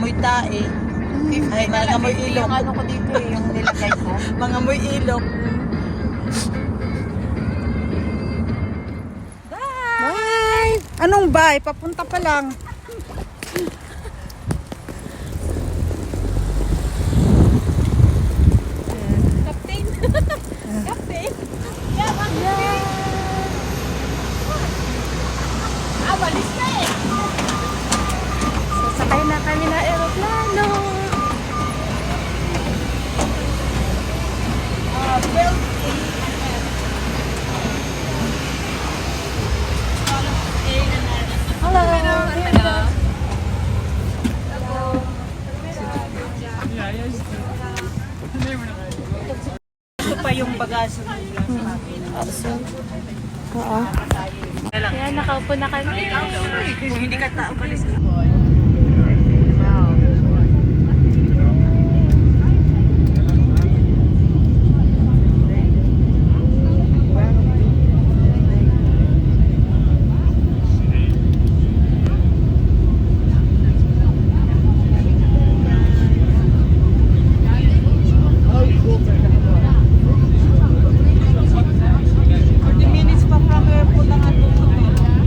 mangamoy tae. Ay, mangamoy ilok. Yung ano ko dito eh, yung nilagay ko. Mangamoy ilok. Bye! Anong bye? Papunta pa lang. Captain! Captain! Walis na eh! Sasakay na kami na aeroplano. Built Hello! Hello! ito pa yung bagaso ng Oo. Kaya nakaupo na kami. Kung hindi ka tao, balis ka.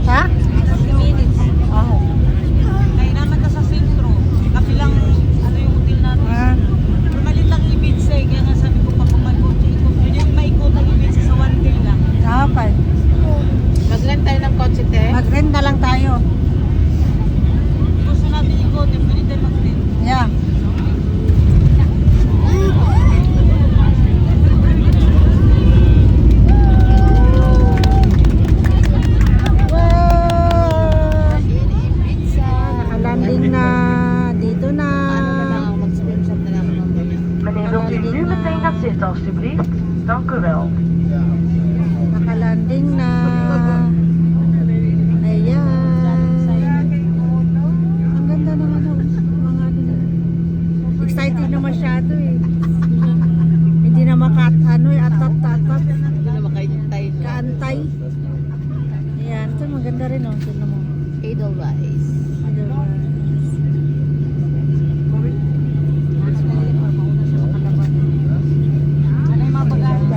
Ha? Kaya naman ka sa sentro. Kapilang ano yung hotel natin. Ah. Malit lang ibig say. Kaya nga sabi ko pa kumagkotse. Yun yung maikot ang ibig sa one day lang. Okay. Mag-rent tayo ng kotse, te. Mag-rent na lang tayo. Gusto natin ikot. Pwede tayo mag-rent. Yeah. Wow! Nakalanding na. Dito na. Mag-screenshot na lang ako mamaya. Meneer, wilt u nu meteen naar zitten alstublieft? Dank u wel. Nakalanding na. Ayan. Ang ganda ng ano. Mga ano na. Excited na masyado eh. Hindi na ano eh. Atat-atat. Hindi na makaintay na. Kaantay. Ayan. Ito maganda rin oh. Tignan mo. Edelweiss. Ano yung mga bagaso?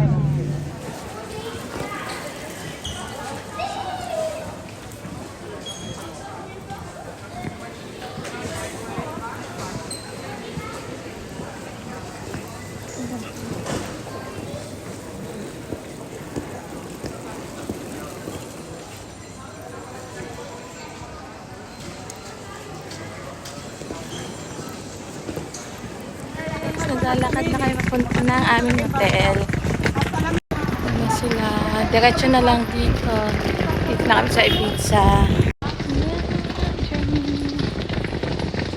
Naglalakad na kayo papunta ng aming hotel. Ano sila? Diretso na lang dito. Dito na kami sa Ibiza.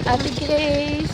Ate Grace.